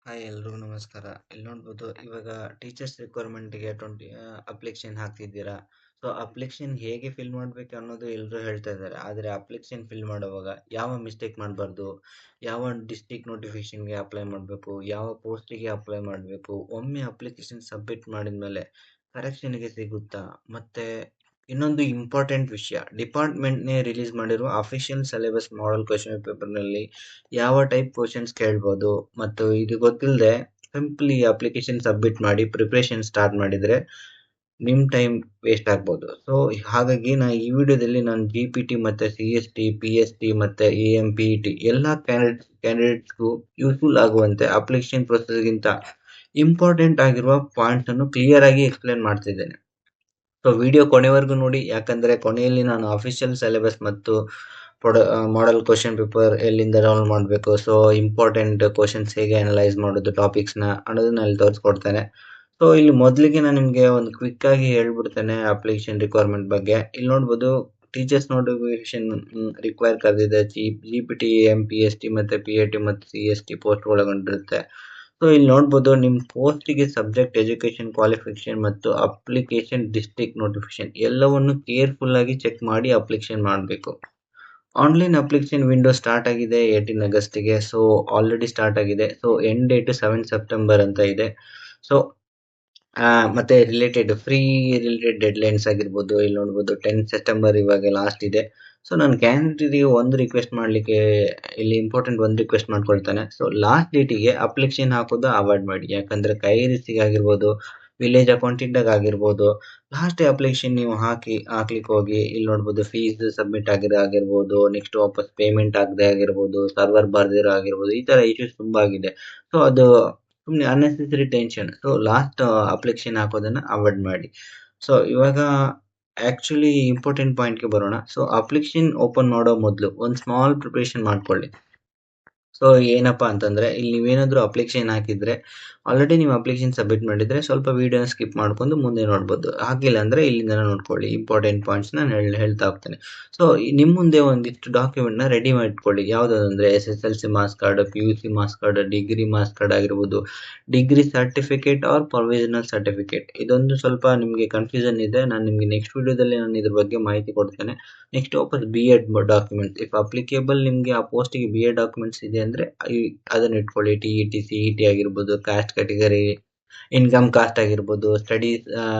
Hi ಎಲ್ರಿಗೂ ನಮಸ್ಕಾರ. ಇಲ್ಲಿ ನೋಡ್ಬೋದು ಇವಾಗ ಟೀಚರ್ಸ್ ರಿಕ್ವೈರ್ಮೆಂಟ್‌ಗೆ 20 ಅಪ್ಲಿಕೇಶನ್ ಹಾಕ್ತಿದ್ದೀರಾ. ಸೊ ಅಪ್ಲಿಕೇಶನ್ ಹೇಗೆ ಫಿಲ್ ಮಾಡ್ಬೇಕು ಅನ್ನೋದು ಎಲ್ರೂ ಹೇಳ್ತಾ ಇದ್ದಾರೆ. ಆದರೆ ಅಪ್ಲಿಕೇಶನ್ ಫಿಲ್ ಮಾಡುವಾಗ ಯಾವ ಮಿಸ್ಟೇಕ್ ಮಾಡಬಾರ್ದು, ಯಾವ ಡಿಸ್ಟ್ರಿಕ್ಟ್ ನೋಟಿಫಿಕೇಶನ್‌ಗೆ ಅಪ್ಲೈ ಮಾಡಬೇಕು, ಯಾವ ಪೋಸ್ಟಿಗೆ ಅಪ್ಲೈ ಮಾಡಬೇಕು, ಒಮ್ಮೆ ಅಪ್ಲಿಕೇಶನ್ ಸಬ್ಮಿಟ್ ಮಾಡಿದ್ಮೇಲೆ ಕರೆಕ್ಷನ್‌ಗೆ ಸಿಗುತ್ತಾ? ಮತ್ತೆ ಇನ್ನೊಂದು ಇಂಪಾರ್ಟೆಂಟ್ ವಿಷಯ, ಡಿಪಾರ್ಟ್ಮೆಂಟ್‌ನೇ ರಿಲೀಸ್ ಮಾಡಿರುವ ಅಫಿಷಿಯಲ್ ಸಿಲೆಬಸ್ ಮಾಡೆಲ್ ಕ್ವೆಶ್ಚನ್ ಪೇಪರ್‌ನಲ್ಲಿ ಯಾವ ಟೈಪ್ ಕ್ವೆಶ್ಚನ್ಸ್ ಕೇಳ್ಬೋದು ಮತ್ತು ಇದು ಗೊತ್ತಿಲ್ಲದೆ ಸಿಂಪ್ಲಿ ಅಪ್ಲಿಕೇಶನ್ ಸಬ್ಮಿಟ್ ಮಾಡಿ ಪ್ರಿಪ್ರೇಷನ್ ಸ್ಟಾರ್ಟ್ ಮಾಡಿದರೆ ನಿಮ್ಮ ಟೈಮ್ ವೇಸ್ಟ್ ಆಗ್ಬೋದು. ಸೊ ಹಾಗಾಗಿ ಈ ವಿಡಿಯೋದಲ್ಲಿ ನಾನು ಜಿ ಪಿ ಟಿ ಮತ್ತು C S T P S T ಮತ್ತು A M P E T ಎಲ್ಲ ಕ್ಯಾಂಡಿಡೇಟ್ಸ್ಗೂ ಯೂಸ್ಫುಲ್ ಆಗುವಂತೆ ಅಪ್ಲಿಕೇಶನ್ ಪ್ರೊಸೆಸ್ಗಿಂತ ಇಂಪಾರ್ಟೆಂಟ್ ಆಗಿರುವ ಪಾಯಿಂಟ್ಸ್ ಅನ್ನು ಕ್ಲಿಯರ್ ಆಗಿ ಎಕ್ಸ್ಪ್ಲೇನ್ ಮಾಡ್ತಿದ್ದೇನೆ. ಸೊ ವಿಡಿಯೋ ಕೊನೆವರೆಗೂ ನೋಡಿ, ಯಾಕಂದ್ರೆ ಕೊನೆಯಲ್ಲಿ ನಾನು ಅಫಿಷಿಯಲ್ ಸಿಲೆಬಸ್ ಮತ್ತು ಮಾಡೆಲ್ ಕ್ವಶನ್ ಪೇಪರ್ ಎಲ್ಲಿಂದ ಡೌನ್ಲೋಡ್ ಮಾಡಬೇಕು, ಸೊ ಇಂಪಾರ್ಟೆಂಟ್ ಕ್ವಶನ್ಸ್ ಹೇಗೆ ಅನಲೈಸ್ ಮಾಡೋದು ಟಾಪಿಕ್ಸ್ನ ಅನ್ನೋದನ್ನ ಅಲ್ಲಿ ತೋರಿಸ್ಕೊಡ್ತೇನೆ. ಸೊ ಇಲ್ಲಿ ಮೊದಲಿಗೆ ನಾನು ನಿಮಗೆ ಒಂದು ಕ್ವಿಕ್ ಆಗಿ ಹೇಳ್ಬಿಡ್ತೇನೆ ಅಪ್ಲಿಕೇಶನ್ ರಿಕ್ವೈರ್ಮೆಂಟ್ ಬಗ್ಗೆ. ಇಲ್ಲಿ ನೋಡ್ಬೋದು ಟೀಚರ್ಸ್ ನೋಟಿಫಿಕೇಶನ್ ರಿಕ್ವೈರ್ ಕರೆದಿದೆ. G P T, M P S T ಮತ್ತು ಪಿ ಎ ಟಿ ಮತ್ತು ಸಿ ಎಸ್ ಟಿ ಪೋಸ್ಟ್ ಒಳಗೊಂಡಿರುತ್ತೆ. ಸೊ ಇಲ್ಲಿ ನೋಡ್ಬೋದು ನಿಮ್ಮ ಪೋಸ್ಟಿಗೆ ಸಬ್ಜೆಕ್ಟ್, ಎಜುಕೇಶನ್ ಕ್ವಾಲಿಫಿಕೇಶನ್ ಮತ್ತು ಅಪ್ಲಿಕೇಶನ್ ಡಿಸ್ಟ್ರಿಕ್ಟ್ ನೋಟಿಫಿಕೇಶನ್ ಎಲ್ಲವನ್ನು ಕೇರ್ಫುಲ್ ಆಗಿ ಚೆಕ್ ಮಾಡಿ ಅಪ್ಲಿಕೇಶನ್ ಮಾಡಬೇಕು. ಆನ್ಲೈನ್ ಅಪ್ಲಿಕೇಶನ್ ವಿಂಡೋ ಸ್ಟಾರ್ಟ್ ಆಗಿದೆ 18 ಆಗಸ್ಟಿಗೆ. ಸೊ ಆಲ್ರೆಡಿ ಸ್ಟಾರ್ಟ್ ಆಗಿದೆ. ಸೊ ಎಂಡ್ ಡೇಟ್ 7 ಸೆಪ್ಟೆಂಬರ್ ಅಂತ ಇದೆ. ಸೊ ಮತ್ತೆ ರಿಲೇಟೆಡ್ ಡೆಡ್ಲೈನ್ಸ್ ಆಗಿರ್ಬೋದು, ಇಲ್ಲಿ ನೋಡ್ಬೋದು 10 ಸೆಪ್ಟೆಂಬರ್ ಇವಾಗ ಲಾಸ್ಟ್ ಇದೆ. ಸೊ ನಾನು ಕ್ಯಾಂಡಿಡೇಟ್ಗೆ ಒಂದು ರಿಕ್ವೆಸ್ಟ್ ಮಾಡಲಿಕ್ಕೆ ಇಲ್ಲಿ ಇಂಪಾರ್ಟೆಂಟ್ ಒಂದು ರಿಕ್ವೆಸ್ಟ್ ಮಾಡ್ಕೊಳ್ತಾನೆ. ಸೊ ಲಾಸ್ಟ್ ಡೇಟಿಗೆ ಅಪ್ಲಿಕೇಶನ್ ಹಾಕೋದು ಅವಾಯ್ಡ್ ಮಾಡಿ, ಯಾಕಂದ್ರೆ ಕೈ ರಿಸಿಗೆ ಆಗಿರ್ಬೋದು, ವಿಲೇಜ್ ಅಕೌಂಟಿಂಗ್ ಆಗಿರ್ಬೋದು, ಲಾಸ್ಟ್ ಅಪ್ಲಿಕೇಶನ್ ನೀವು ಹಾಕ್ಲಿಕ್ಕೆ ಹೋಗಿ ಇಲ್ಲಿ ನೋಡ್ಬೋದು ಫೀಸ್ ಸಬ್ಮಿಟ್ ಆಗಿರ್ಬೋದು, ನೆಕ್ಸ್ಟ್ ವಾಪಸ್ ಪೇಮೆಂಟ್ ಆಗದೆ ಆಗಿರ್ಬೋದು, ಸರ್ವರ್ ಬರ್ದಿರೋ ಆಗಿರ್ಬೋದು, ಈ ತರ ಇಶ್ಯೂಸ್ ತುಂಬಾ ಆಗಿದೆ. ಸೊ ಅದು ಸುಮ್ಮನೆ unnecessary tension. So last application ಹಾಕೋದನ್ನ ಅವಾಯ್ಡ್ ಮಾಡಿ. ಸೊ ಇವಾಗ ಆಕ್ಚುಲಿ ಇಂಪಾರ್ಟೆಂಟ್ ಪಾಯಿಂಟ್ಗೆ ಬರೋಣ. ಸೊ ಅಪ್ಲಿಕೇಶನ್ ಓಪನ್ ಮಾಡೋ ಮೊದಲು ಒಂದು ಸ್ಮಾಲ್ ಪ್ರಿಪರೇಷನ್ ಮಾಡ್ಕೊಳ್ಳಿ. ಸೊ ಏನಪ್ಪಾ ಅಂತಂದ್ರೆ, ಇಲ್ಲಿ ನೀವೇನಾದ್ರೂ ಅಪ್ಲಿಕೇಶನ್ ಹಾಕಿದ್ರೆ, ಆಲ್ರೆಡಿ ನೀವು ಅಪ್ಲಿಕೇಶನ್ ಸಬ್ಮಿಟ್ ಮಾಡಿದ್ರೆ ಸ್ವಲ್ಪ ವಿಡಿಯೋನ ಸ್ಕಿಪ್ ಮಾಡ್ಕೊಂಡು ಮುಂದೆ ನೋಡ್ಬೋದು. ಹಾಗಿಲ್ಲ ಅಂದ್ರೆ ಇಲ್ಲಿಂದ ನೋಡ್ಕೊಳ್ಳಿ. ಇಂಪಾರ್ಟೆಂಟ್ ಪಾಯಿಂಟ್ಸ್ ನಾನು ಹೇಳ್ತಾ ಹೋಗ್ತೇನೆ. ಸೊ ನಿಮ್ಮ ಮುಂದೆ ಒಂದಿಷ್ಟು ಡಾಕ್ಯುಮೆಂಟ್ ನ ರೆಡಿ ಮಾಡಿಟ್ಕೊಳ್ಳಿ. ಯಾವ್ದಾದಂದ್ರೆ SSLC marks card, PUC marks card, degree marks card ಆಗಿರ್ಬೋದು, degree certificate or provisional certificate. ಇದೊಂದು ಸ್ವಲ್ಪ ನಿಮಗೆ ಕನ್ಫ್ಯೂಷನ್ ಇದೆ. ನಾನು ನಿಮಗೆ ನೆಕ್ಸ್ಟ್ ವಿಡಿಯೋದಲ್ಲಿ ನಾನು ಇದ್ರ ಬಗ್ಗೆ ಮಾಹಿತಿ ಕೊಡ್ತೇನೆ. ನೆಕ್ಸ್ಟ್ ವಾಪಸ್ B Ed documents, if applicable ನಿಮಗೆ ಆ ಪೋಸ್ಟಿಗೆ ಬಿ ಎಡ್ ಡಾಕ್ಯುಮೆಂಟ್ಸ್ ಇದೆ ಅಂದ್ರೆ ಅದನ್ನ ಇಟ್ಕೊಳ್ಳಿ. TET, CET ಆಗಿರ್ಬೋದು, ಕಾಸ್ಟ್ ಕ್ಯಾಟಗರಿ, ಇನ್ಕಮ್ ಕಾಸ್ಟ್ ಆಗಿರ್ಬೋದು, ಸ್ಟಡೀಸ್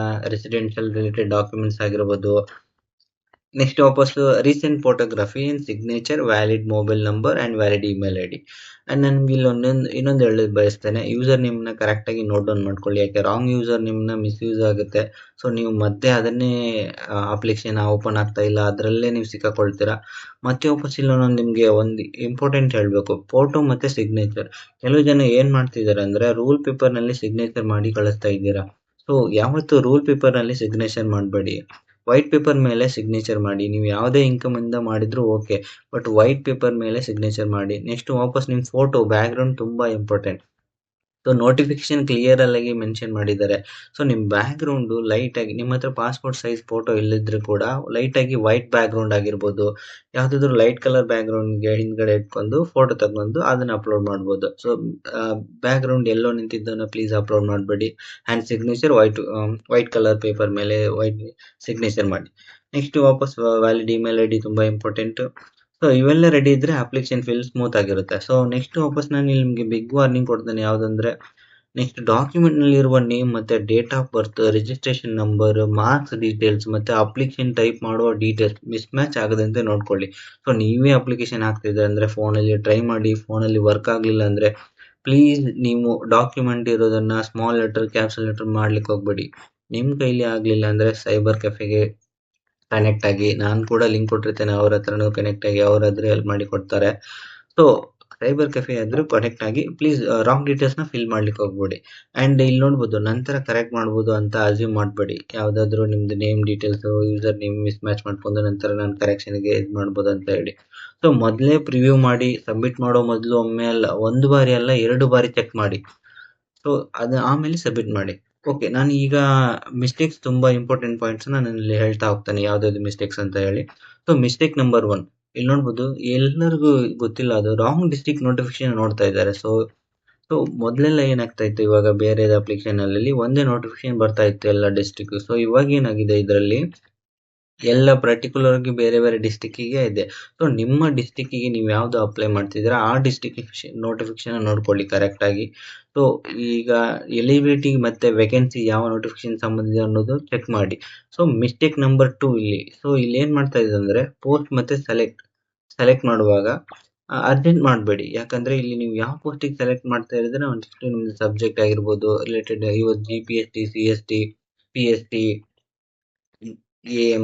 ರೆಸಿಡೆನ್ಷಿಯಲ್ ರಿಲೇಟೆಡ್ ಡಾಕ್ಯುಮೆಂಟ್ಸ್ ಆಗಿರ್ಬೋದು. ನೆಕ್ಸ್ಟ್ ವಾಪಸ್ recent photography and signature, valid mobile number and valid email I D. And ನನ್ಗೆ ಇಲ್ಲಿ ಇನ್ನೊಂದು ಹೇಳೋದು ಬಯಸ್ತೇನೆ, ಯೂಸರ್ ನೇಮ್ನ ಕರೆಕ್ಟ್ ಆಗಿ ನೋಟ್ ಡೌನ್ ಮಾಡ್ಕೊಳ್ಳಿ. ಯಾಕೆ ರಾಂಗ್ ಯೂಸರ್ ನೇಮ್ನ ಮಿಸ್ಯೂಸ್ ಆಗುತ್ತೆ. ಸೊ ನೀವು ಮತ್ತೆ ಅದನ್ನೇ ಅಪ್ಲಿಕೇಶನ್ ಓಪನ್ ಆಗ್ತಾ ಇಲ್ಲ, ಅದರಲ್ಲೇ ನೀವು ಸಿಕ್ಕಾಕೊಳ್ತೀರಾ. ಮತ್ತೆ ವಾಪಸ್ ಇಲ್ಲ, ನಾನು ನಿಮಗೆ ಒಂದು ಇಂಪಾರ್ಟೆಂಟ್ ಹೇಳಬೇಕು, ಫೋಟೋ ಮತ್ತೆ ಸಿಗ್ನೇಚರ್. ಕೆಲವು ಜನ ಏನ್ ಮಾಡ್ತಿದ್ದಾರೆ ಅಂದ್ರೆ ರೂಲ್ ಪೇಪರ್ ನಲ್ಲಿ ಸಿಗ್ನೇಚರ್ ಮಾಡಿ ಕಳಿಸ್ತಾ ಇದ್ದೀರಾ. ಸೊ ಯಾವತ್ತು ರೂಲ್ ಪೇಪರ್ ನಲ್ಲಿ ಸಿಗ್ನೇಚರ್ ಮಾಡಬೇಡಿ. ವೈಟ್ ಪೇಪರ್ ಮೇಲೆ ಸಿಗ್ನೇಚರ್ ಮಾಡಿ. ನೀವು ಯಾವುದೇ ಇನ್ಕಮ್ ಇಂದ ಮಾಡಿದ್ರು ಓಕೆ, ಬಟ್ ವೈಟ್ ಪೇಪರ್ ಮೇಲೆ ಸಿಗ್ನೇಚರ್ ಮಾಡಿ. ನೆಕ್ಸ್ಟ್ ವಾಪಸ್ ನಿಮ್ಮ ಫೋಟೋ ಬ್ಯಾಕ್ ಗ್ರೌಂಡ್ ತುಂಬಾ ಇಂಪಾರ್ಟೆಂಟ್. ಸೊ ನೋಟಿಫಿಕೇಶನ್ ಕ್ಲಿಯರ್ ಆಗಿ ಮೆನ್ಷನ್ ಮಾಡಿದ್ದಾರೆ. ಸೊ ನಿಮ್ಮ ಬ್ಯಾಕ್ ಗ್ರೌಂಡ್ ಲೈಟ್ ಆಗಿ, ನಿಮ್ಮ ಹತ್ರ ಪಾಸ್ಪೋರ್ಟ್ ಸೈಜ್ ಫೋಟೋ ಇಲ್ಲಿದ್ರು ಕೂಡ ಲೈಟ್ ಆಗಿ ವೈಟ್ ಬ್ಯಾಕ್ ಗ್ರೌಂಡ್ ಆಗಿರ್ಬೋದು, ಯಾವ್ದಾದ್ರು ಲೈಟ್ ಕಲರ್ ಬ್ಯಾಕ್ ಗ್ರೌಂಡ್ಗೆ ಹಿಂದ್ಗಡೆ ಇಟ್ಕೊಂಡು ಫೋಟೋ ತಗೊಂಡು ಅದನ್ನ ಅಪ್ಲೋಡ್ ಮಾಡ್ಬೋದು. ಸೊ ಬ್ಯಾಕ್ ಗ್ರೌಂಡ್ ಎಲ್ಲೋ ನಿಂತಿದ್ದನ್ನ ಪ್ಲೀಸ್ ಅಪ್ಲೋಡ್ ಮಾಡಬೇಡಿ. Hand signature white colour paper ಮೇಲೆ ವೈಟ್ ಸಿಗ್ನೇಚರ್ ಮಾಡಿ. ನೆಕ್ಸ್ಟ್ ವಾಪಸ್ ವ್ಯಾಲಿಡ್ ಇಮೇಲ್ ಐ ಡಿ ತುಂಬಾ ಇಂಪಾರ್ಟೆಂಟ್. ಸೊ ಇವೆಲ್ಲ ರೆಡಿ ಇದ್ರೆ ಅಪ್ಲಿಕೇಶನ್ ಫಿಲ್ ಸ್ಮೂತ್ ಆಗಿರುತ್ತೆ. ಸೊ ನೆಕ್ಸ್ಟ್ ವಾಪಸ್ ನಾನು ಇಲ್ಲಿ ನಿಮಗೆ ಬಿಗ್ ವಾರ್ನಿಂಗ್ ಕೊಡ್ತೇನೆ. ಯಾವ್ದಂದ್ರೆ, ನೆಕ್ಸ್ಟ್ ಡಾಕ್ಯುಮೆಂಟ್ ನಲ್ಲಿ ಇರುವ ನೇಮ್ ಮತ್ತೆ date of birth, registration number, marks details ಮತ್ತೆ ಅಪ್ಲಿಕೇಶನ್ ಟೈಪ್ ಮಾಡುವ ಡೀಟೇಲ್ಸ್ ಮಿಸ್ ಮ್ಯಾಚ್ ಆಗದಂತೆ ನೋಡ್ಕೊಳ್ಳಿ. ಸೊ ನೀವೇ ಅಪ್ಲಿಕೇಶನ್ ಹಾಕ್ತಿದ್ರೆ ಅಂದ್ರೆ ಫೋನಲ್ಲಿ ಟ್ರೈ ಮಾಡಿ. ಫೋನಲ್ಲಿ ವರ್ಕ್ ಆಗ್ಲಿಲ್ಲ ಅಂದ್ರೆ ಪ್ಲೀಸ್ ನೀವು ಡಾಕ್ಯುಮೆಂಟ್ ಇರೋದನ್ನ ಸ್ಮಾಲ್ ಲೆಟರ್, ಕ್ಯಾಪ್ಸಲ್ ಲೆಟರ್ ಮಾಡ್ಲಿಕ್ಕೆ ಹೋಗ್ಬೇಡಿ. ನಿಮ್ ಕೈಲಿ ಆಗ್ಲಿಲ್ಲ ಅಂದ್ರೆ ಸೈಬರ್ ಕೆಫೆಗೆ ಕನೆಕ್ಟ್ ಆಗಿ, ನಾನು ಕೂಡ ಲಿಂಕ್ ಕೊಟ್ಟಿರ್ತೇನೆ, ಅವ್ರ ಹತ್ರನೂ ಕನೆಕ್ಟ್ ಆಗಿ ಅವರಾದ್ರೂ ಹೆಲ್ಪ್ ಮಾಡಿ ಕೊಡ್ತಾರೆ. ಸೊ ಸೈಬರ್ ಕೆಫೆ ಆದ್ರೂ ಕನೆಕ್ಟ್ ಆಗಿ ಪ್ಲೀಸ್ ರಾಂಗ್ ಡೀಟೇಲ್ಸ್ ನ ಫಿಲ್ ಮಾಡ್ಲಿಕ್ಕೆ ಹೋಗ್ಬೇಡಿ. ಅಂಡ್ ಇಲ್ಲಿ ನೋಡ್ಬೋದು ನಂತರ ಕರೆಕ್ಟ್ ಮಾಡ್ಬೋದು ಅಂತ ಅಸ್ಯೂಮ್ ಮಾಡಬೇಡಿ. ಯಾವ್ದಾದ್ರು ನಿಮ್ದು name details, user name miss match ಮಾಡ್ಕೊಂಡು ನಂತರ ನಾನು ಕರೆಕ್ಷನ್ಗೆ ಇದು ಮಾಡ್ಬೋದು ಅಂತ ಹೇಳಿ. ಸೊ ಮೊದಲೇ ಪ್ರಿವ್ಯೂ ಮಾಡಿ ಸಬ್ಮಿಟ್ ಮಾಡೋ ಮೊದಲು ಒಮ್ಮೆ ಅಲ್ಲ, ಒಂದು ಬಾರಿ ಅಲ್ಲ, 2 ಬಾರಿ ಚೆಕ್ ಮಾಡಿ. ಸೊ ಅದು ಆಮೇಲೆ ಸಬ್ಮಿಟ್ ಮಾಡಿ. ಓಕೆ, ನಾನು ಈಗ ಮಿಸ್ಟೇಕ್ಸ್ ತುಂಬಾ ಇಂಪಾರ್ಟೆಂಟ್ ಪಾಯಿಂಟ್ಸ್ ನಾನು ಇಲ್ಲಿ ಹೇಳ್ತಾ ಹೋಗ್ತಾನೆ, ಯಾವ್ದಾವ್ದು ಮಿಸ್ಟೇಕ್ಸ್ ಅಂತ ಹೇಳಿ. ಸೊ ಮಿಸ್ಟೇಕ್ ನಂಬರ್ 1, ಇಲ್ಲಿ ನೋಡ್ಬೋದು ಎಲ್ಲರಿಗೂ ಗೊತ್ತಿಲ್ಲ, ಅದು ರಾಂಗ್ ಡಿಸ್ಟ್ರಿಕ್ಟ್ ನೋಟಿಫಿಕೇಶನ್ ನೋಡ್ತಾ ಇದ್ದಾರೆ. ಸೊ ಸೊ ಮೊದಲೆಲ್ಲ ಏನಾಗ್ತಾ ಇತ್ತು, ಇವಾಗ ಬೇರೆ ಅಪ್ಲಿಕೇಶನ್ ಅಲ್ಲಿ ಒಂದೇ ನೋಟಿಫಿಕೇಶನ್ ಬರ್ತಾ ಇತ್ತು ಎಲ್ಲ ಡಿಸ್ಟಿಕ್. ಸೊ ಇವಾಗ ಏನಾಗಿದೆ, ಇದರಲ್ಲಿ ಎಲ್ಲ ಪರ್ಟಿಕ್ಯುಲರ್ ಆಗಿ ಬೇರೆ ಬೇರೆ ಡಿಸ್ಟಿಕ್ಕಿಗೆ ಇದೆ. ಸೊ ನಿಮ್ಮ ಡಿಸ್ಟಿಕ್ಕಿಗೆ ನೀವು ಯಾವ್ದು ಅಪ್ಲೈ ಮಾಡ್ತಿದ್ದೀರಾ ಆ ಡಿಸ್ಟಿಕ್ ನೋಟಿಫಿಕೇಶನ್ ನೋಡ್ಕೊಳ್ಳಿ ಕರೆಕ್ಟ್ ಆಗಿ. ಸೊ ಈಗ ಎಲಿಜಿಬಿಲಿಟಿ ಮತ್ತೆ ವೇಕೆನ್ಸಿ ಯಾವ ನೋಟಿಫಿಕೇಶನ್ ಸಂಬಂಧಿಸಿದೆ ಅನ್ನೋದು ಚೆಕ್ ಮಾಡಿ. ಸೊ ಮಿಸ್ಟೇಕ್ ನಂಬರ್ 2 ಇಲ್ಲಿ. ಸೊ ಇಲ್ಲಿ ಏನ್ ಮಾಡ್ತಾ ಇದೆ ಅಂದ್ರೆ, ಪೋಸ್ಟ್ ಮತ್ತೆ ಸೆಲೆಕ್ಟ್ ಮಾಡುವಾಗ ಅರ್ಜೆಂಟ್ ಮಾಡಬೇಡಿ. ಯಾಕಂದ್ರೆ ಇಲ್ಲಿ ನೀವು ಯಾವ ಪೋಸ್ಟಿಗೆ ಸೆಲೆಕ್ಟ್ ಮಾಡ್ತಾ ಇರಿದ್ರೆ ಒಂದಿಷ್ಟು ನಿಮ್ದು ಸಬ್ಜೆಕ್ಟ್ ಆಗಿರ್ಬೋದು ರಿಲೇಟೆಡ್, ಇವತ್ತು GPST CST PST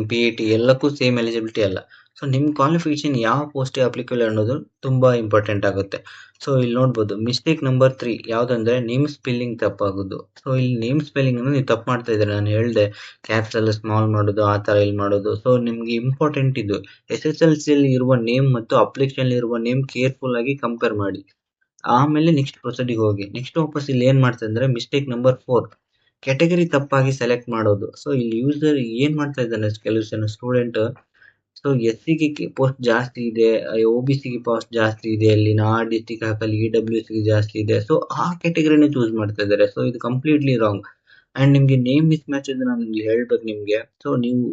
PAT ಎಲ್ಲಕ್ಕೂ ಸೇಮ್ ಎಲಿಜಿಬಿಲಿಟಿ ಅಲ್ಲ. ಸೊ ನಿಮ್ ಕ್ವಾಲಿಫಿಕೇಶನ್ ಯಾವ ಪೋಸ್ಟ್ ಅಪ್ಲಿಕಬಲ್ ಅನ್ನೋದು ತುಂಬಾ ಇಂಪಾರ್ಟೆಂಟ್ ಆಗುತ್ತೆ. ಸೊ ಇಲ್ಲಿ ನೋಡ್ಬೋದು ಮಿಸ್ಟೇಕ್ ನಂಬರ್ 3 ಯಾವ್ದಂದ್ರೆ ನೇಮ್ ಸ್ಪೆಲ್ಲಿಂಗ್ ತಪ್ಪಾಗೋದು. ಸೊ ಇಲ್ಲಿ ನೇಮ್ ಸ್ಪೆಲ್ಲಿಂಗ್ ಅನ್ನು ನೀವು ತಪ್ಪು ಮಾಡ್ತಾ ಇದ್ದೀರಾ. ನಾನು ಹೇಳ್ದೆ ಕ್ಯಾಪ್ಸ್ ಎಲ್ಲ ಸ್ಮಾಲ್ ಮಾಡೋದು ಆ ತರ ಇಲ್ಲಿ ಮಾಡೋದು. ಸೊ ನಿಮ್ಗೆ ಇಂಪಾರ್ಟೆಂಟ್ ಇದು, SSLC ಅಲ್ಲಿ ಇರುವ ನೇಮ್ ಮತ್ತು ಅಪ್ಲಿಕೇಶನ್ ಇರುವ ನೇಮ್ ಕೇರ್ಫುಲ್ ಆಗಿ ಕಂಪೇರ್ ಮಾಡಿ, ಆಮೇಲೆ ನೆಕ್ಸ್ಟ್ ಪ್ರೊಸೀಡಿಗೆ ಹೋಗಿ. ನೆಕ್ಸ್ಟ್ ವಾಪಸ್ ಇಲ್ಲಿ ಏನ್ ಮಾಡ್ತಾ ಇದ್ದಾರೆ, ಮಿಸ್ಟೇಕ್ ನಂಬರ್ 4 ಕ್ಯಾಟಗರಿ ತಪ್ಪಾಗಿ ಸೆಲೆಕ್ಟ್ ಮಾಡೋದು. ಸೊ ಇಲ್ಲಿ ಯೂಸರ್ ಏನ್ ಮಾಡ್ತಾ ಇದ್ದಾನೆ, ಕೆಲವು ಜನ ಸ್ಟೂಡೆಂಟ್, ಸೊ SC ಗೆ ಪೋಸ್ಟ್ ಜಾಸ್ತಿ ಇದೆ, OBC ಗೆ ಪೋಸ್ಟ್ ಜಾಸ್ತಿ ಇದೆ, ಅಲ್ಲಿ ಡಿಸ್ಟಿಕ್ ಹಾಕಲ್ಲಿ EWS ಗೆ ಜಾಸ್ತಿ ಇದೆ. ಸೊ ಆ ಕ್ಯಾಟಗರಿನ ಚೂಸ್ ಮಾಡ್ತಾ ಇದ್ದಾರೆ. ಸೊ ಇದು ಕಂಪ್ಲೀಟ್ಲಿ ರಾಂಗ್. ಅಂಡ್ ನಿಮ್ಗೆ ನೇಮ್ ಮಿಸ್ ಮ್ಯಾಚ್ ಇದೆ, ನಾನು ಹೇಳ್ಬೇಕು ನಿಮ್ಗೆ. ಸೊ ನೀವು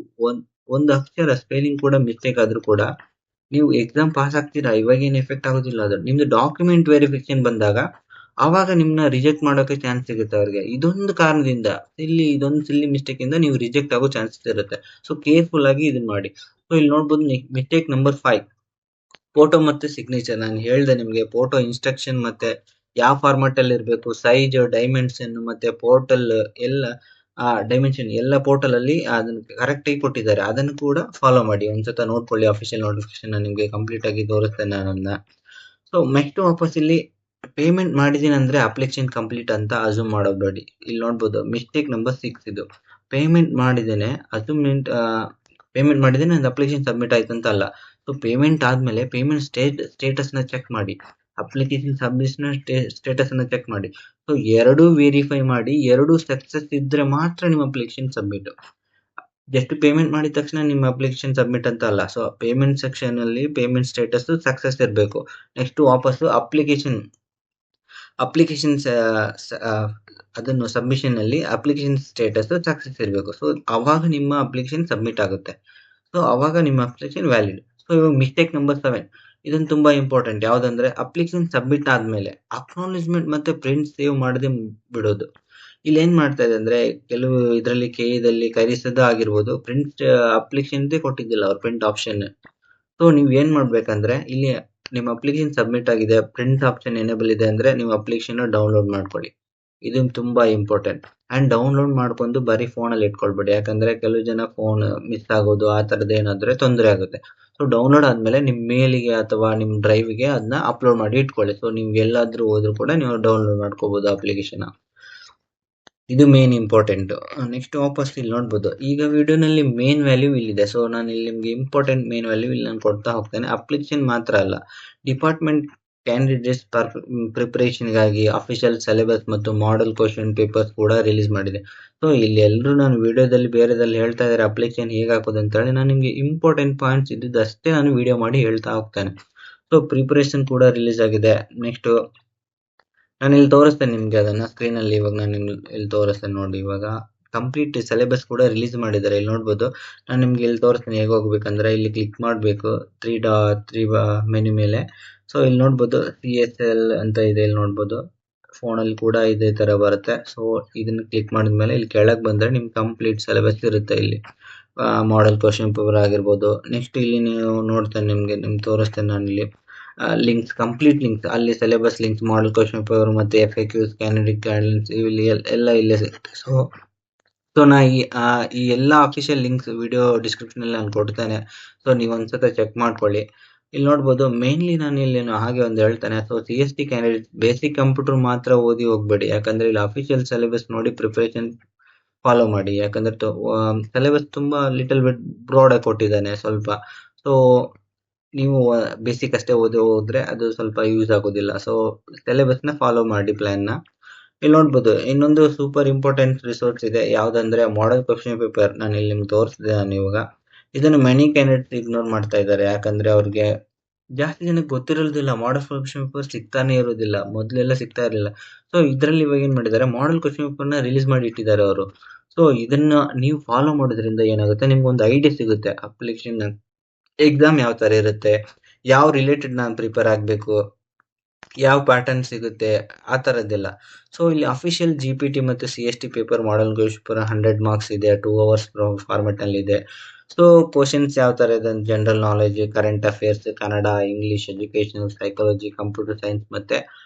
ಒಂದು ಅಕ್ಷರ ಸ್ಪೆಲ್ಲಿಂಗ್ ಕೂಡ ಮಿಸ್ಟೇಕ್ ಆದ್ರೂ ಕೂಡ ನೀವು ಎಕ್ಸಾಮ್ ಪಾಸ್ ಆಗ್ತೀರಾ, ಇವಾಗೇನು ಎಫೆಕ್ಟ್ ಆಗೋದಿಲ್ಲ. ಅದು ನಿಮ್ದು ಡಾಕ್ಯುಮೆಂಟ್ ವೆರಿಫಿಕೇಶನ್ ಬಂದಾಗ ಆವಾಗ ನಿಮ್ನ ರಿಜೆಕ್ಟ್ ಮಾಡೋಕೆ ಚಾನ್ಸ್ ಸಿಗುತ್ತೆ ಅವ್ರಿಗೆ. ಇದೊಂದು ಕಾರಣದಿಂದ, ಇದೊಂದು ಸಿಲ್ಲಿ ಮಿಸ್ಟೇಕ್ ಇಂದ ನೀವು ರಿಜೆಕ್ಟ್ ಆಗೋ ಚಾನ್ಸಸ್ ಇರುತ್ತೆ. ಸೊ ಕೇರ್ಫುಲ್ ಆಗಿ ಇದನ್ನ ಮಾಡಿ. ಸೊ ಇಲ್ಲಿ ನೋಡ್ಬೋದು ಮಿಸ್ಟೇಕ್ ನಂಬರ್ 5 ಫೋಟೋ ಮತ್ತೆ ಸಿಗ್ನೇಚರ್. ನಾನು ಹೇಳ್ದೆ ನಿಮ್ಗೆ ಫೋಟೋ ಇನ್ಸ್ಟ್ರಕ್ಷನ್ ಮತ್ತೆ ಯಾವ ಫಾರ್ಮಾಟ್ ಅಲ್ಲಿ ಇರಬೇಕು, ಸೈಜ್, ಡೈಮೆನ್ಷನ್ ಮತ್ತೆ ಪೋರ್ಟಲ್ ಎಲ್ಲ ಡೈಮೆನ್ಷನ್ ಎಲ್ಲ ಪೋರ್ಟಲ್ ಅಲ್ಲಿ ಅದನ್ನ ಕರೆಕ್ಟ್ ಆಗಿ ಕೊಟ್ಟಿದ್ದಾರೆ, ಅದನ್ನು ಕೂಡ ಫಾಲೋ ಮಾಡಿ. ಒಂದ್ಸತ ನೋಡ್ಕೊಳ್ಳಿ, ಅಫಿಷಿಯಲ್ ನೋಟಿಫಿಕೇಶನ್ ನಿಮ್ಗೆ ಕಂಪ್ಲೀಟ್ ಆಗಿ ತೋರಿಸ್ತೇನೆ ನಾನನ್ನ. ಸೊ ನೆಕ್ಸ್ಟ್ ವಾಪಸ್ ಇಲ್ಲಿ ಪೇಮೆಂಟ್ ಮಾಡಿದೀನಿ ಅಂದ್ರೆ ಅಪ್ಲಿಕೇಶನ್ ಕಂಪ್ಲೀಟ್ ಅಂತ ಅಸ್ಯೂಮ್ ಮಾಡೋಬೇಡಿ. ಇಲ್ಲಿ ನೋಡ್ಬೋದು ಮಿಸ್ಟೇಕ್ ನಂಬರ್ 6 ಇದು. ಪೇಮೆಂಟ್ ಮಾಡಿದ್ದೇನೆ ಪೇಮೆಂಟ್ ಮಾಡಿದ್ದೇನೆ ಒಂದು ಅಪ್ಲಿಕೇಶನ್ ಸಬ್ಮಿಟ್ ಆಯ್ತು ಅಂತ ಅಲ್ಲ. ಸೊ ಪೇಮೆಂಟ್ ಆದ್ಮೇಲೆ ಪೇಮೆಂಟ್ ಸ್ಟೇಟಸ್ ನ ಚೆಕ್ ಮಾಡಿ, ಅಪ್ಲಿಕೇಶನ್ ಸಬ್ಮಿಷನ್ ಸ್ಟೇಟಸ್ ಅನ್ನ ಚೆಕ್ ಮಾಡಿ. ಸೊ ಎರಡೂ ವೆರಿಫೈ ಮಾಡಿ, ಎರಡೂ ಸಕ್ಸಸ್ ಇದ್ರೆ ಮಾತ್ರ ನಿಮ್ಮ ಅಪ್ಲಿಕೇಶನ್ ಸಬ್ಮಿಟ್. ಜಸ್ಟ್ ಪೇಮೆಂಟ್ ಮಾಡಿದ ತಕ್ಷಣ ನಿಮ್ಮ ಅಪ್ಲಿಕೇಶನ್ ಸಬ್ಮಿಟ್ ಅಂತ ಅಲ್ಲ. ಸೊ ಪೇಮೆಂಟ್ ಸೆಕ್ಷನ್ ಅಲ್ಲಿ ಪೇಮೆಂಟ್ ಸ್ಟೇಟಸ್ ಸಕ್ಸಸ್ ಇರಬೇಕು. ನೆಕ್ಸ್ಟ್ ವಾಪಸ್ ಅಪ್ಲಿಕೇಶನ್ ಅದನ್ನು ಸಬ್ಮಿಷನ್ ಅಲ್ಲಿ ಅಪ್ಲಿಕೇಶನ್ ಸ್ಟೇಟಸ್ ಸಕ್ಸಸ್ ಇರಬೇಕು. ಸೊ ಅವಾಗ ನಿಮ್ಮ ಅಪ್ಲಿಕೇಶನ್ ಸಬ್ಮಿಟ್ ಆಗುತ್ತೆ. ಸೊ ಅವಾಗ ನಿಮ್ಮ ಅಪ್ಲಿಕೇಶನ್ ವ್ಯಾಲಿಡ್. ಸೊ ಇವಾಗ ಮಿಸ್ಟೇಕ್ ನಂಬರ್ 7 ಇದನ್ನು ತುಂಬಾ ಇಂಪಾರ್ಟೆಂಟ್. ಯಾವ್ದಂದ್ರೆ ಅಪ್ಲಿಕೇಶನ್ ಸಬ್ಮಿಟ್ ಆದ್ಮೇಲೆ ಅಕ್ನಾಲೇಜ್ಮೆಂಟ್ ಮತ್ತೆ ಪ್ರಿಂಟ್ ಸೇವ್ ಮಾಡದೆ ಬಿಡೋದು. ಇಲ್ಲಿ ಏನ್ ಮಾಡ್ತಾ ಇದೆ ಅಂದ್ರೆ, ಕೆಲವು ಇದರಲ್ಲಿ KE ಕರಿಸದ ಆಗಿರ್ಬೋದು, ಪ್ರಿಂಟ್ ಅಪ್ಲಿಕೇಶನ್ ಕೊಟ್ಟಿದ್ದಿಲ್ಲ ಅವ್ರು ಪ್ರಿಂಟ್ ಆಪ್ಷನ್. ಸೊ ನೀವ್ ಏನ್ ಮಾಡ್ಬೇಕಂದ್ರೆ, ಇಲ್ಲಿ ನಿಮ್ಮ ಅಪ್ಲಿಕೇಶನ್ ಸಬ್ಮಿಟ್ ಆಗಿದೆ, ಪ್ರಿಂಟ್ ಆಪ್ಷನ್ ಎನೇಬಲ್ ಇದೆ ಅಂದ್ರೆ ನೀವು ಅಪ್ಲಿಕೇಶನ್ ಡೌನ್ಲೋಡ್ ಮಾಡ್ಕೊಳ್ಳಿ. ಇದು ತುಂಬಾ ಇಂಪಾರ್ಟೆಂಟ್. ಅಂಡ್ ಡೌನ್ಲೋಡ್ ಮಾಡ್ಕೊಂಡು ಬರೀ ಫೋನ್ ಅಲ್ಲಿ ಇಟ್ಕೊಳ್ಬೇಡಿ, ಯಾಕಂದ್ರೆ ಕೆಲವು ಜನ ಫೋನ್ ಮಿಸ್ ಆಗೋದು ಆ ತರದ್ ಏನಾದ್ರೆ ತೊಂದರೆ ಆಗುತ್ತೆ. ಸೊ ಡೌನ್ಲೋಡ್ ಆದ್ಮೇಲೆ ನಿಮ್ ಮೇಲಿಗೆ ಅಥವಾ ನಿಮ್ ಡ್ರೈವ್ಗೆ ಅದನ್ನ ಅಪ್ಲೋಡ್ ಮಾಡಿ ಇಟ್ಕೊಳ್ಳಿ. ಸೊ ನಿಮ್ಗೆ ಎಲ್ಲಾದ್ರೂ ಹೋದ್ರು ಕೂಡ ನೀವು ಡೌನ್ಲೋಡ್ ಮಾಡ್ಕೋಬಹುದು ಅಪ್ಲಿಕೇಶನ್. ಇದು ಮೇನ್ ಇಂಪಾರ್ಟೆಂಟ್. ನೆಕ್ಸ್ಟ್ ವಾಪಸ್ ಇಲ್ಲಿ ನೋಡ್ಬೋದು, ಈಗ ವಿಡಿಯೋನಲ್ಲಿ ಮೇನ್ ವ್ಯಾಲ್ಯೂ ಇಲ್ಲಿದೆ. ಸೊ ನಾನು ಇಲ್ಲಿ ನಿಮ್ಗೆ ಇಂಪಾರ್ಟೆಂಟ್ ಮೇನ್ ವ್ಯಾಲ್ಯೂ ಇಲ್ಲಿ ನಾನು ಕೊಡ್ತಾ ಹೋಗ್ತೇನೆ. ಅಪ್ಲಿಕೇಶನ್ ಮಾತ್ರ ಅಲ್ಲ, ಡಿಪಾರ್ಟ್ಮೆಂಟ್ ಕ್ಯಾಂಡಿಡೇಟ್ಸ್ ಪ್ರಿಪರೇಷನ್ ಗಾಗಿ ಅಫಿಷಿಯಲ್ ಸಿಲೆಬಸ್ ಮತ್ತು ಮಾಡೆಲ್ ಕ್ವಶನ್ ಪೇಪರ್ಸ್ ಕೂಡ ರಿಲೀಸ್ ಮಾಡಿದೆ. ಸೊ ಇಲ್ಲಿ ಎಲ್ಲರೂ ನಾನು ವಿಡಿಯೋದಲ್ಲಿ ಬೇರೆದಲ್ಲಿ ಹೇಳ್ತಾ ಇದ್ದಾರೆ ಅಪ್ಲಿಕೇಶನ್ ಹೇಗೆ ಹಾಕೋದು ಅಂತ ಹೇಳಿ. ನಾನು ನಿಮ್ಗೆ ಇಂಪಾರ್ಟೆಂಟ್ ಪಾಯಿಂಟ್ಸ್ ಇದ್ದಷ್ಟೇ ನಾನು ವಿಡಿಯೋ ಮಾಡಿ ಹೇಳ್ತಾ ಹೋಗ್ತೇನೆ. ಸೊ ಪ್ರಿಪರೇಷನ್ ಕೂಡ ರಿಲೀಸ್ ಆಗಿದೆ. ನೆಕ್ಸ್ಟ್ ನಾನು ಇಲ್ಲಿ ತೋರಿಸ್ತೇನೆ ನಿಮ್ಗೆ ಅದನ್ನ ಸ್ಕ್ರೀನ್ ಅಲ್ಲಿ. ಇವಾಗ ನಾನು ಇಲ್ಲಿ ತೋರಿಸ್ತೇನೆ ನೋಡಿ. ಇವಾಗ ಕಂಪ್ಲೀಟ್ ಸಿಲೆಬಸ್ ಕೂಡ ರಿಲೀಸ್ ಮಾಡಿದ್ದಾರೆ. ಇಲ್ಲಿ ನೋಡ್ಬೋದು, ನಾನು ನಿಮ್ಗೆ ಇಲ್ಲಿ ತೋರಿಸ್ತೇನೆ ಹೇಗೆ ಹೋಗ್ಬೇಕಂದ್ರೆ, ಇಲ್ಲಿ ಕ್ಲಿಕ್ ಮಾಡಬೇಕು 3 ಮೆನು ಮೇಲೆ. ಸೊ ಇಲ್ಲಿ ನೋಡ್ಬೋದು CSL ಅಂತ ಇದೆ, ಇಲ್ಲಿ ನೋಡ್ಬೋದು. ಫೋನ್ ಅಲ್ಲಿ ಕೂಡ ಇದೇ ತರ ಬರುತ್ತೆ. ಸೊ ಇದನ್ನ ಕ್ಲಿಕ್ ಮಾಡಿದ್ಮೇಲೆ ಇಲ್ಲಿ ಕೆಳಗೆ ಬಂದ್ರೆ ನಿಮ್ ಕಂಪ್ಲೀಟ್ ಸಿಲೆಬಸ್ ಇರುತ್ತೆ. ಇಲ್ಲಿ ಮಾಡೆಲ್ ಕ್ವಶನ್ ಪೇಪರ್ ಆಗಿರ್ಬೋದು. ನೆಕ್ಸ್ಟ್ ಇಲ್ಲಿ ನೀವು ನೋಡ್ತೇನೆ ನಿಮ್ಗೆ ತೋರಿಸ್ತೇನೆ ನಾನು ಇಲ್ಲಿ ಲಿಂಕ್ಸ್, ಕಂಪ್ಲೀಟ್ ಲಿಂಕ್ಸ್, ಅಲ್ಲಿ syllabus links, model question paper ಮತ್ತೆ FAQs, ಕ್ಯಾಂಡಿಡೇಟ್ ಗೈಡ್ಲೈನ್ಸ್ ಇಲ್ಲಿ ಎಲ್ಲ ಇಲ್ಲೇ ಸಿಗುತ್ತೆ. ಸೊ ನಾ ಈ ಎಲ್ಲ ಅಫಿಷಿಯಲ್ ಲಿಂಕ್ಸ್ ವಿಡಿಯೋ ಡಿಸ್ಕ್ರಿಪ್ಷನ್ ಅಲ್ಲಿ ನಾನು ಕೊಡ್ತೇನೆ. ಸೊ ನೀವು ಒಂದ್ಸತ ಚೆಕ್ ಮಾಡ್ಕೊಳ್ಳಿ. ಇಲ್ಲಿ ನೋಡ್ಬೋದು, ಮೇನ್ಲಿ ನಾನು ಇಲ್ಲಿ ಹಾಗೆ ಒಂದು ಹೇಳ್ತೇನೆ. So CST candidate basic computer ಮಾತ್ರ ಓದಿ ಹೋಗ್ಬೇಡಿ, ಯಾಕಂದ್ರೆ ಇಲ್ಲಿ ಅಫಿಷಿಯಲ್ ಸಿಲೆಬಸ್ ನೋಡಿ ಪ್ರಿಪರೇಷನ್ ಫಾಲೋ ಮಾಡಿ. ಯಾಕಂದ್ರೆ ಸಿಲೆಬಸ್ ತುಂಬಾ ಲಿಟಲ್ ಬಿಟ್ ಬ್ರಾಡ್ ಆಗಿ ಕೊಟ್ಟಿದ್ದಾನೆ ಸ್ವಲ್ಪ. ಸೊ ನೀವು ಬೇಸಿಕ್ ಅಷ್ಟೇ ಓದಿ ಹೋದ್ರೆ ಅದು ಸ್ವಲ್ಪ ಯೂಸ್ ಆಗೋದಿಲ್ಲ. ಸೊ ಸಿಲೆಬಸ್ ನ ಫಾಲೋ ಮಾಡಿ ಪ್ಲಾನ್ ನ. ಇಲ್ಲಿ ನೋಡ್ಬೋದು, ಇನ್ನೊಂದು ಸೂಪರ್ ಇಂಪಾರ್ಟೆಂಟ್ ರಿಸೋರ್ಸ್ ಇದೆ, ಯಾವ್ದಂದ್ರೆ ಮಾಡೆಲ್ ಕ್ವಶನ್ ಪೇಪರ್. ನಾನು ಇಲ್ಲಿ ನಿಮ್ಗೆ ತೋರಿಸಿದೆ ನಾನು ಇವಾಗ. ಇದನ್ನು ಮೆನಿ ಕ್ಯಾಂಡಿಡೇಟ್ಸ್ ಇಗ್ನೋರ್ ಮಾಡ್ತಾ ಇದ್ದಾರೆ, ಯಾಕಂದ್ರೆ ಅವ್ರಿಗೆ ಜಾಸ್ತಿ ಜನಕ್ಕೆ ಗೊತ್ತಿರೋದಿಲ್ಲ. ಮಾಡಲ್ ಕ್ವೆಶ್ಚನ್ ಪೇಪರ್ ಸಿಗ್ತಾನೆ ಇರೋದಿಲ್ಲ. ಮೊದಲೆಲ್ಲ ಸಿಗ್ತಾ ಇರಲಿಲ್ಲ. ಸೊ ಇದರಲ್ಲಿ ಇವಾಗ ಏನ್ ಮಾಡಿದ್ದಾರೆ, ಮಾಡಲ್ ಕ್ವೆಶ್ಚನ್ ಪೇಪರ್‌ನ ರಿಲೀಸ್ ಮಾಡಿ ಇಟ್ಟಿದ್ದಾರೆ ಅವರು. ಸೊ ಇದನ್ನ ನೀವು ಫಾಲೋ ಮಾಡೋದ್ರಿಂದ ಏನಾಗುತ್ತೆ, ನಿಮ್ಗೊಂದು ಐಡಿಯಾ ಸಿಗುತ್ತೆ. ಅಪ್ಲಿಕೇಶನ್ ಎಕ್ಸಾಮ್ ಯಾವ ತರ ಇರುತ್ತೆ, ಯಾವ ರಿಲೇಟೆಡ್ ನಾನು ಪ್ರಿಪೇರ್ ಆಗಬೇಕು, ಯಾವ ಪ್ಯಾಟರ್ನ್ ಸಿಗುತ್ತೆ, ಆ ಥರದ್ದೆಲ್ಲ. ಸೊ ಇಲ್ಲಿ ಅಫಿಷಿಯಲ್ GPT ಮತ್ತು CST ಪೇಪರ್ ಮಾಡಲ್ ಪೇಪರ್ 100 ಮಾರ್ಕ್ಸ್ ಇದೆ, 2 ಅವರ್ಸ್ ಫಾರ್ಮೆಟ್ ಇದೆ. ಸೊ ಕ್ವಶನ್ಸ್ ಯಾವ ಥರ ಇದೆ, general knowledge, current affairs, Kannada, English, education, psychology, computer science ಮತ್ತೆ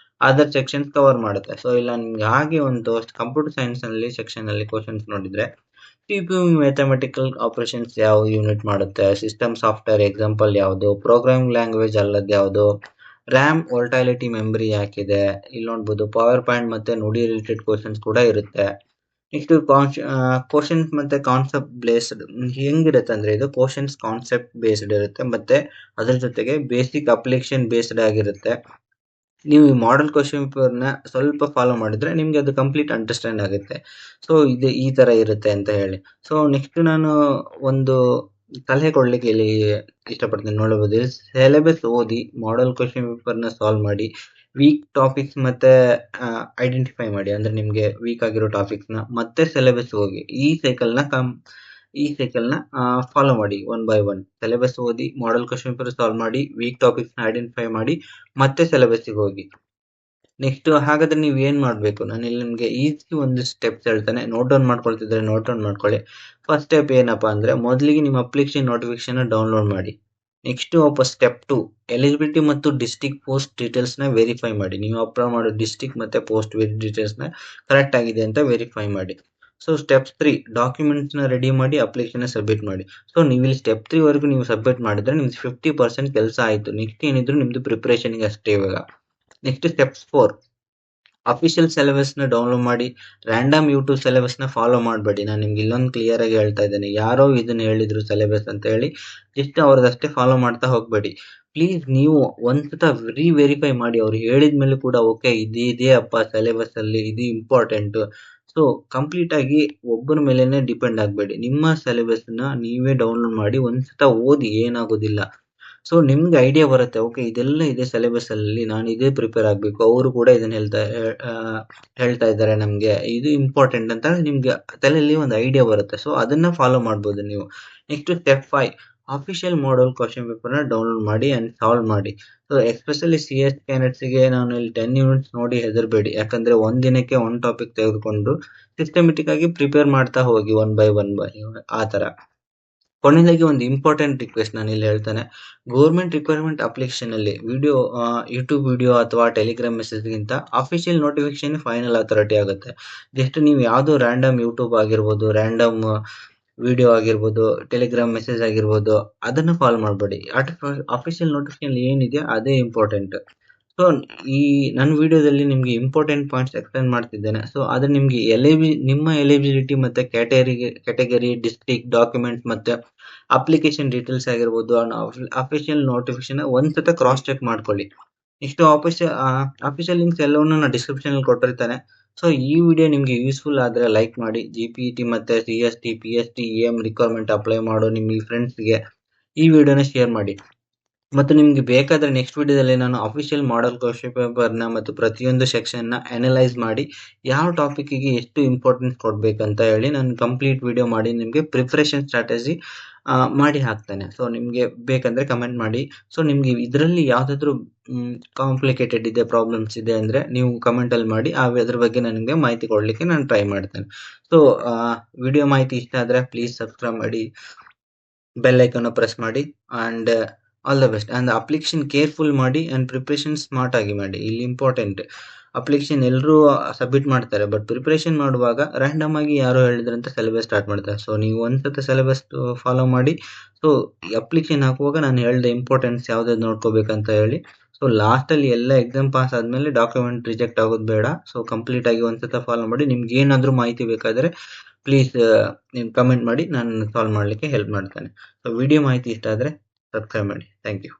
ಅದರ್ ಸೆಕ್ಷನ್ಸ್ ಕವರ್ ಮಾಡುತ್ತೆ. ಸೊ ಇಲ್ಲ ನಿಮ್ಗೆ ಹಾಗೆ ಒಂದು ಕಂಪ್ಯೂಟರ್ ಸೈನ್ಸ್ ನಲ್ಲಿ ಸೆಕ್ಷನ್ ಅಲ್ಲಿ ಕ್ವಶನ್ಸ್ ನೋಡಿದ್ರೆ, CPU ಮ್ಯಾಥಮೆಟಿಕಲ್ ಆಪರೇಷನ್ಸ್ ಯಾವ ಯೂನಿಟ್ ಮಾಡುತ್ತೆ, ಸಿಸ್ಟಮ್ ಸಾಫ್ಟ್ವೇರ್ ಎಕ್ಸಾಂಪಲ್ ಯಾವುದು, ಪ್ರೋಗ್ರಾಮಿಂಗ್ ಲ್ಯಾಂಗ್ವೇಜ್ ಅಲ್ಲದ ಯಾವುದು, ರ್ಯಾಮ್ ವೋಲ್ಟಾಲಿಟಿ ಮೆಮರಿ ಯಾಕಿದೆ, ಇಲ್ಲಿ ನೋಡ್ಬೋದು ಪವರ್ ಪಾಯಿಂಟ್ ಮತ್ತೆ ನುಡಿ ರಿಲೇಟೆಡ್ ಕ್ವಶನ್ಸ್ ಕೂಡ ಇರುತ್ತೆ. ನೆಕ್ಸ್ಟ್ ಕ್ವಶನ್ಸ್ ಮತ್ತೆ ಕಾನ್ಸೆಪ್ಟ್ ಬೇಸ್ಡ್ ಹೆಂಗಿರುತ್ತೆ ಅಂದ್ರೆ, ಇದು ಕ್ವಶನ್ಸ್ ಕಾನ್ಸೆಪ್ಟ್ ಬೇಸ್ಡ್ ಇರುತ್ತೆ ಮತ್ತೆ ಅದ್ರ ಜೊತೆಗೆ ಬೇಸಿಕ್ ಅಪ್ಲಿಕೇಶನ್ ಬೇಸ್ಡ್ ಆಗಿರುತ್ತೆ. ನೀವು ಈ ಮಾಡಲ್ ಕ್ವಶನ್ ಪೇಪರ್ನ ಸ್ವಲ್ಪ ಫಾಲೋ ಮಾಡಿದ್ರೆ ನಿಮ್ಗೆ ಅದು ಕಂಪ್ಲೀಟ್ ಅಂಡರ್ಸ್ಟ್ಯಾಂಡ್ ಆಗುತ್ತೆ. ಸೊ ಇದು ಈ ತರ ಇರುತ್ತೆ ಅಂತ ಹೇಳಿ. ಸೊ ನೆಕ್ಸ್ಟ್ ನಾನು ಒಂದು ಸಲಹೆ ಕೊಡ್ಲಿಕ್ಕೆ ಇಲ್ಲಿ ಇಷ್ಟಪಡ್ತೀನಿ. ನೋಡಬಹುದು, ಸಿಲೆಬಸ್ ಓದಿ ಮಾಡಲ್ ಕ್ವಶನ್ ಪೇಪರ್ನ ಸಾಲ್ವ್ ಮಾಡಿ, ವೀಕ್ ಟಾಪಿಕ್ಸ್ ಮತ್ತೆ ಐಡೆಂಟಿಫೈ ಮಾಡಿ. ಅಂದ್ರೆ ನಿಮ್ಗೆ ವೀಕ್ ಆಗಿರೋ ಟಾಪಿಕ್ಸ್ ನ ಮತ್ತೆ ಸಿಲೆಬಸ್ ಹೋಗಿ ಈ ಸೈಕಲ್ ನ ಫಾಲೋ ಮಾಡಿ ಒನ್ ಬೈ ಒನ್. ಸಿಲೆಬಸ್ ಓದಿ, ಮಾಡಲ್ ಕ್ವಶನ್ ಪೇಪರ್ ಸಾಲ್ವ್ ಮಾಡಿ, ವೀಕ್ ಟಾಪಿಕ್ಸ್ ನ ಐಡೆಂಟಿಫೈ ಮಾಡಿ, ಮತ್ತೆ ಸಿಲೆಬಸ್ಗೆ ಹೋಗಿ. ನೆಕ್ಸ್ಟ್ ಹಾಗಾದ್ರೆ ನೀವು ಏನ್ ಮಾಡ್ಬೇಕು, ನಾನು ಇಲ್ಲಿ ನಿಮ್ಗೆ ಈಸಿ ಒಂದು ಸ್ಟೆಪ್ಸ್ ಹೇಳ್ತಾನೆ. ನೋಟ್ ಡೌನ್ ಮಾಡ್ಕೊಳ್ತಿದ್ರೆ ನೋಟ್ ಡೌನ್ ಮಾಡ್ಕೊಳ್ಳಿ. ಫಸ್ಟ್ ಸ್ಟೆಪ್ ಏನಪ್ಪಾ ಅಂದ್ರೆ, ಮೊದಲಿಗೆ ನಿಮ್ಮ ಅಪ್ಲಿಕೇಶನ್ ನೋಟಿಫಿಕೇಶನ್ ಡೌನ್ಲೋಡ್ ಮಾಡಿ. ನೆಕ್ಸ್ಟ್ ವಾಪಸ್ ಸ್ಟೆಪ್ 2, ಎಲಿಜಿಬಿಲಿಟಿ ಮತ್ತು ಡಿಸ್ಟ್ರಿಕ್ಟ್ ಪೋಸ್ಟ್ ಡೀಟೇಲ್ಸ್ ನ ವೆರಿಫೈ ಮಾಡಿ. ನೀವು ಅಪ್ಲೋಡ್ ಮಾಡೋ ಡಿಸ್ಟ್ರಿಕ್ಟ್ ಮತ್ತೆ ಪೋಸ್ಟ್ ಡೀಟೇಲ್ಸ್ ನ ಕರೆಕ್ಟ್ ಆಗಿದೆ ಅಂತ ವೆರಿಫೈ ಮಾಡಿ. ಸೊ ಸ್ಟೆಪ್ 3, ಡಾಕ್ಯುಮೆಂಟ್ಸ್ ನ ರೆಡಿ ಮಾಡಿ ಅಪ್ಲಿಕೇಶನ್ ಸಬ್ಮಿಟ್ ಮಾಡಿ. ಸೊ ನೀವು ಇಲ್ಲಿ ಸ್ಟೆಪ್ 3 ವರೆಗೂ ನೀವು ಸಬ್ಮಿಟ್ ಮಾಡಿದ್ರೆ ನಿಮ್ದು 50% ಕೆಲಸ ಆಯ್ತು. ನೆಕ್ಸ್ಟ್ ಏನಿದ್ರು ನಿಮ್ದು ಪ್ರಿಪರೇಷನ್ ಗೆ ಅಷ್ಟೇ ಇವಾಗ. ನೆಕ್ಸ್ಟ್ ಸ್ಟೆಪ್ 4, ಅಫಿಷಿಯಲ್ ಸಿಲೆಬಸ್ ನ ಡೌನ್ಲೋಡ್ ಮಾಡಿ. ರ್ಯಾಂಡಮ್ ಯೂಟ್ಯೂಬ್ ಸಿಲೆಬಸ್ ನ ಫಾಲೋ ಮಾಡಬೇಡಿ. ನಾನು ನಿಮ್ಗೆ ಇಲ್ಲೊಂದು ಕ್ಲಿಯರ್ ಆಗಿ ಹೇಳ್ತಾ ಇದ್ದೇನೆ, ಯಾರೋ ಇದನ್ನ ಹೇಳಿದ್ರು ಸಿಲೆಬಸ್ ಅಂತ ಹೇಳಿ ಜಸ್ಟ್ ಅವ್ರದಷ್ಟೇ ಫಾಲೋ ಮಾಡ್ತಾ ಹೋಗ್ಬೇಡಿ. ಪ್ಲೀಸ್ ನೀವು ಒಂದ್ಸತ ವೆರಿಫೈ ಮಾಡಿ. ಅವ್ರು ಹೇಳಿದ್ಮೇಲೆ ಕೂಡ ಓಕೆ ಇದೇ ಅಪ್ಪ ಸಿಲೆಬಸ್ ಅಲ್ಲಿ ಇದು ಇಂಪಾರ್ಟೆಂಟ್. ಸೊ ಕಂಪ್ಲೀಟ್ ಆಗಿ ಒಬ್ಬರ ಮೇಲೆನೆ ಡಿಪೆಂಡ್ ಆಗಬೇಡಿ. ನಿಮ್ಮ ಸಿಲೆಬಸ್ ನ ನೀವೇ ಡೌನ್ಲೋಡ್ ಮಾಡಿ ಒಂದ್ಸತ ಓದಿ, ಏನಾಗೋದಿಲ್ಲ. ಸೊ ನಿಮ್ಗೆ ಐಡಿಯಾ ಬರುತ್ತೆ, ಓಕೆ ಇದೆಲ್ಲ ಇದೆ ಸಿಲೆಬಸ್ ಅಲ್ಲಿ, ನಾನು ಇದೇ ಪ್ರಿಪೇರ್ ಆಗ್ಬೇಕು, ಅವರು ಕೂಡ ಇದನ್ನ ಹೇಳ್ತಾ ಇದ್ದಾರೆ ನಮ್ಗೆ ಇದು ಇಂಪಾರ್ಟೆಂಟ್ ಅಂತ ನಿಮ್ಗೆ ತಲೆಯಲ್ಲಿ ಒಂದು ಐಡಿಯಾ ಬರುತ್ತೆ. ಸೊ ಅದನ್ನ ಫಾಲೋ ಮಾಡ್ಬೋದು ನೀವು. Next step 5, official model question paper ನ ಡೌನ್ಲೋಡ್ ಮಾಡಿ ಅಂಡ್ ಸಾಲ್ವ್ ಮಾಡಿ. ಸೊ ಎಸ್ಪೆಷಲಿ CS ಕ್ಯಾಂಡಿಡೇಟ್ಸ್ ಗೆ ನಾನು ಇಲ್ಲಿ 10 ಯೂನಿಟ್ಸ್ ನೋಡಿ ಹೆದರ್ಬೇಡಿ. ಯಾಕಂದ್ರೆ ಒಂದ್ ದಿನಕ್ಕೆ ಒಂದು ಟಾಪಿಕ್ ತೆಗೆದುಕೊಂಡು ಸಿಸ್ಟಮೆಟಿಕ್ ಆಗಿ ಪ್ರಿಪೇರ್ ಮಾಡ್ತಾ ಹೋಗಿ ಒನ್ ಬೈ ಆ ತರ. ಕೊನೆಯದಾಗಿ ಒಂದು ಇಂಪಾರ್ಟೆಂಟ್ ರಿಕ್ವೆಸ್ಟ್ ನಾನು ಇಲ್ಲಿ ಹೇಳ್ತಾನೆ. ಗೌರ್ಮೆಂಟ್ ರಿಕ್ವೈರ್ಮೆಂಟ್ ಅಪ್ಲಿಕೇಶನ್ ಅಲ್ಲಿ ಯೂಟ್ಯೂಬ್ ವಿಡಿಯೋ ಅಥವಾ ಟೆಲಿಗ್ರಾಮ್ ಮೆಸೇಜ್ ಗಿಂತ ಅಫಿಷಿಯಲ್ ನೋಟಿಫಿಕೇಶನ್ ಫೈನಲ್ ಅಥಾರಿಟಿ ಆಗುತ್ತೆ. ಜಸ್ಟ್ ನೀವು ಯಾವ್ದೋ ರ್ಯಾಂಡಮ್ ಯೂಟ್ಯೂಬ್ ಆಗಿರ್ಬೋದು, ರ್ಯಾಂಡಮ್ ವಿಡಿಯೋ ಆಗಿರ್ಬೋದು, ಟೆಲಿಗ್ರಾಮ್ ಮೆಸೇಜ್ ಆಗಿರ್ಬೋದು, ಅದನ್ನ ಫಾಲೋ ಮಾಡಬೇಡಿ. ಅಫಿಷಿಯಲ್ ನೋಟಿಫಿಕೇಶನ್ ಏನಿದೆ ಅದೇ ಇಂಪಾರ್ಟೆಂಟ್. ಸೊ ಈ ನನ್ನ ವಿಡಿಯೋದಲ್ಲಿ ನಿಮ್ಗೆ ಇಂಪಾರ್ಟೆಂಟ್ ಪಾಯಿಂಟ್ಸ್ ಎಕ್ಸ್ಪ್ಲೇನ್ ಮಾಡ್ತಿದ್ದೇನೆ. ಸೊ ಅದ್ರ ನಿಮ್ಗೆ ನಿಮ್ಮ ಎಲಿಜಿಬಿಲಿಟಿ ಮತ್ತೆ ಕ್ಯಾಟಗರಿ, ಡಿಸ್ಟ್ರಿಕ್ಟ್, ಡಾಕ್ಯುಮೆಂಟ್ಸ್ ಮತ್ತೆ ಅಪ್ಲಿಕೇಶನ್ ಡೀಟೇಲ್ಸ್ ಆಗಿರ್ಬೋದು, ಅಫಿಷಿಯಲ್ ನೋಟಿಫಿಕೇಶನ್ ಒಂದ್ಸತ ಕ್ರಾಸ್ ಚೆಕ್ ಮಾಡ್ಕೊಳ್ಳಿ. ಇಷ್ಟು ಅಫಿಷಿಯಲ್ ಲಿಂಕ್ಸ್ ಎಲ್ಲವನ್ನೂ ನಾನು ಡಿಸ್ಕ್ರಿಪ್ಷನ್ ಅಲ್ಲಿ ಕೊಟ್ಟಿರ್ತಾನೆ. ಸೊ ಈ ವಿಡಿಯೋ ನಿಮ್ಗೆ ಯೂಸ್ಫುಲ್ ಆದ್ರೆ ಲೈಕ್ ಮಾಡಿ. GPT ಮತ್ತೆ CST, PST, EM requirement apply ಮಾಡೋ ನಿಮ್ಮ ಫ್ರೆಂಡ್ಸ್ಗೆ ಈ ವಿಡಿಯೋನ ಶೇರ್ ಮಾಡಿ. ಮತ್ತು ನಿಮ್ಗೆ ಬೇಕಾದ್ರೆ ನೆಕ್ಸ್ಟ್ ವಿಡಿಯೋದಲ್ಲಿ ನಾನು ಅಫಿಷಿಯಲ್ ಮಾಡಲ್ ಕ್ವಶನ್ ಪೇಪರ್ ನ ಮತ್ತು ಪ್ರತಿಯೊಂದು ಸೆಕ್ಷನ್ ನ ಅನಲೈಸ್ ಮಾಡಿ ಯಾವ ಟಾಪಿಕ್ ಗೆ ಎಷ್ಟು ಇಂಪಾರ್ಟೆನ್ಸ್ ಕೊಡ್ಬೇಕಂತ ಹೇಳಿ ನಾನು ಕಂಪ್ಲೀಟ್ ವಿಡಿಯೋ ಮಾಡಿ ನಿಮ್ಗೆ ಪ್ರಿಪರೇಷನ್ ಸ್ಟ್ರಾಟಜಿ ಮಾಡಿ ಹಾಕ್ತೇನೆ. ಸೊ ನಿಮ್ಗೆ ಬೇಕಂದ್ರೆ ಕಮೆಂಟ್ ಮಾಡಿ. ಸೊ ನಿಮ್ಗೆ ಇದರಲ್ಲಿ ಯಾವ್ದಾದ್ರು ಕಾಂಪ್ಲಿಕೇಟೆಡ್ ಇದೆ, ಪ್ರಾಬ್ಲಮ್ಸ್ ಇದೆ ಅಂದ್ರೆ ನೀವು ಕಮೆಂಟ್ ಅಲ್ಲಿ ಮಾಡಿ, ಅದ್ರ ಬಗ್ಗೆ ನನಗೆ ಮಾಹಿತಿ ಕೊಡ್ಲಿಕ್ಕೆ ನಾನು ಟ್ರೈ ಮಾಡ್ತೇನೆ. ಸೊ ವಿಡಿಯೋ ಮಾಹಿತಿ ಇಷ್ಟ ಆದ್ರೆ ಪ್ಲೀಸ್ ಸಬ್ಸ್ಕ್ರೈಬ್ ಮಾಡಿ, ಬೆಲ್ ಐಕಾನ್ ಪ್ರೆಸ್ ಮಾಡಿ and all the best. And application careful ಮಾಡಿ ಅಂಡ್ ಪ್ರಿಪರೇಷನ್ ಸ್ಮಾರ್ಟ್ ಆಗಿ ಮಾಡಿ. ಇಲ್ಲಿ ಇಂಪಾರ್ಟೆಂಟ್, ಅಪ್ಲಿಕೇಶನ್ ಎಲ್ಲರೂ ಸಬ್ಮಿಟ್ ಮಾಡ್ತಾರೆ, ಬಟ್ ಪ್ರಿಪರೇಷನ್ ಮಾಡುವಾಗ ರ್ಯಾಂಡಮ್ ಆಗಿ ಯಾರೋ ಹೇಳಿದ್ರಂತ ಸಿಲೆಬಸ್ ಸ್ಟಾರ್ಟ್ ಮಾಡ್ತಾರೆ. ಸೊ ನೀವು ಒಂದ್ಸತ ಸಿಲೆಬಸ್ ಫಾಲೋ ಮಾಡಿ. ಸೊ ಅಪ್ಲಿಕೇಶನ್ ಹಾಕುವಾಗ ನಾನು ಹೇಳ್ದೆ ಇಂಪಾರ್ಟೆನ್ಸ್ ಯಾವ್ದಾದ್ರು ನೋಡ್ಕೋಬೇಕಂತ ಹೇಳಿ. ಸೊ ಲಾಸ್ಟ್ ಅಲ್ಲಿ ಎಲ್ಲ ಎಕ್ಸಾಮ್ ಪಾಸ್ ಆದ್ಮೇಲೆ ಡಾಕ್ಯುಮೆಂಟ್ ರಿಜೆಕ್ಟ್ ಆಗೋದು ಬೇಡ. ಸೊ ಕಂಪ್ಲೀಟ್ ಆಗಿ ಒಂದ್ಸತ ಫಾಲೋ ಮಾಡಿ. ನಿಮ್ಗೆ ಏನಾದ್ರೂ ಮಾಹಿತಿ ಬೇಕಾದ್ರೆ ಪ್ಲೀಸ್ ನೀವು ಕಮೆಂಟ್ ಮಾಡಿ, ನಾನು ಸಾಲ್ವ್ ಮಾಡ್ಲಿಕ್ಕೆ ಹೆಲ್ಪ್ ಮಾಡ್ತೇನೆ. ಸೊ ವಿಡಿಯೋ ಮಾಹಿತಿ ಇಷ್ಟ ಆದ್ರೆ ಸಬ್ಸ್ಕ್ರೈಬ್ ಮಾಡಿ. Thank you.